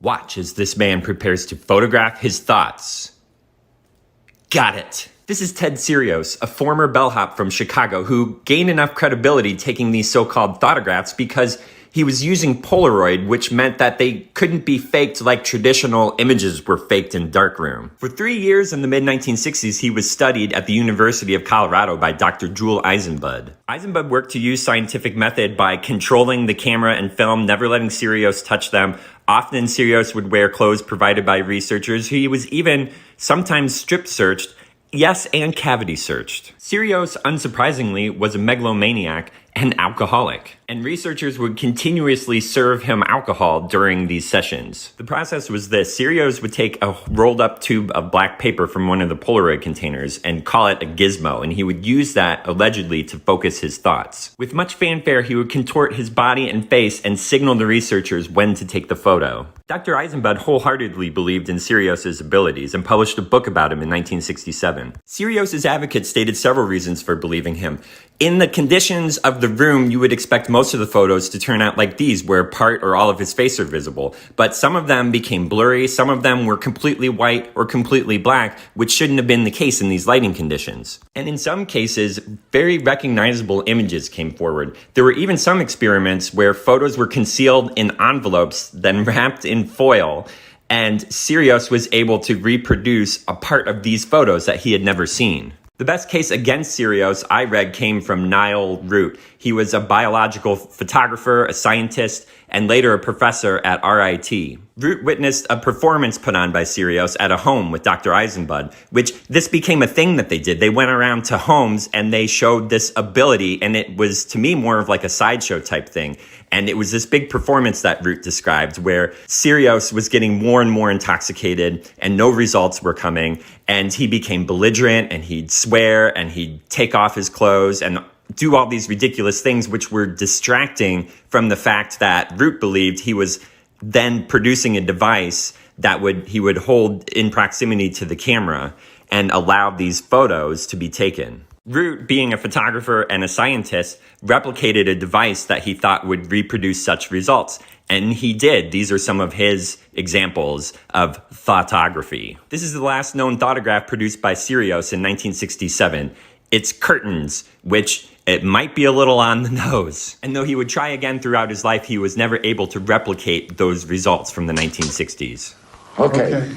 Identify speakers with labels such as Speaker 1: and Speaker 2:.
Speaker 1: Watch as this man prepares to photograph his thoughts. Got it. This is Ted Serios, a former bellhop from Chicago who gained enough credibility taking these so-called thoughtographies because he was using Polaroid, which meant that they couldn't be faked like traditional images were faked in darkroom. For 3 years in the mid-1960s, he was studied at the University of Colorado by Dr. Jules Eisenbud. Eisenbud worked to use scientific method by controlling the camera and film, never letting Serios touch them. Often Serios would wear clothes provided by researchers. He was even sometimes strip searched, yes, and cavity searched. Serios, unsurprisingly, was a megalomaniac and alcoholic, and researchers would continuously serve him alcohol during these sessions. The process was this: Serios would take a rolled up tube of black paper from one of the Polaroid containers and call it a gizmo, and he would use that allegedly to focus his thoughts. With much fanfare, he would contort his body and face and signal the researchers when to take the photo. Dr. Eisenbud wholeheartedly believed in Serios' abilities and published a book about him in 1967. Serios' advocates stated several reasons for believing him. In the conditions of the room, you would expect most of the photos to turn out like these, where part or all of his face are visible. But some of them became blurry, some of them were completely white or completely black, which shouldn't have been the case in these lighting conditions. And in some cases, very recognizable images came forward. There were even some experiments where photos were concealed in envelopes, then wrapped in foil, and Serios was able to reproduce a part of these photos that he had never seen. The best case against Serios I read came from Niall Root. He was a biological photographer, a scientist, and later a professor at RIT. Root witnessed a performance put on by Serios at a home with Dr. Eisenbud, which this became a thing that they did. They went around to homes and they showed this ability, and it was, to me, more of like a sideshow type thing. And it was this big performance that Root described where Serios was getting more and more intoxicated and no results were coming. And he became belligerent and he'd swear and he'd take off his clothes and do all these ridiculous things which were distracting from the fact that Root believed he was then producing a device that he would hold in proximity to the camera and allow these photos to be taken. Root, being a photographer and a scientist, replicated a device that he thought would reproduce such results. And he did. These are some of his examples of thoughtography. This is the last known thoughtograph produced by Serios in 1967. It's Curtains, which it might be a little on the nose. And though he would try again throughout his life, he was never able to replicate those results from the 1960s.
Speaker 2: Okay.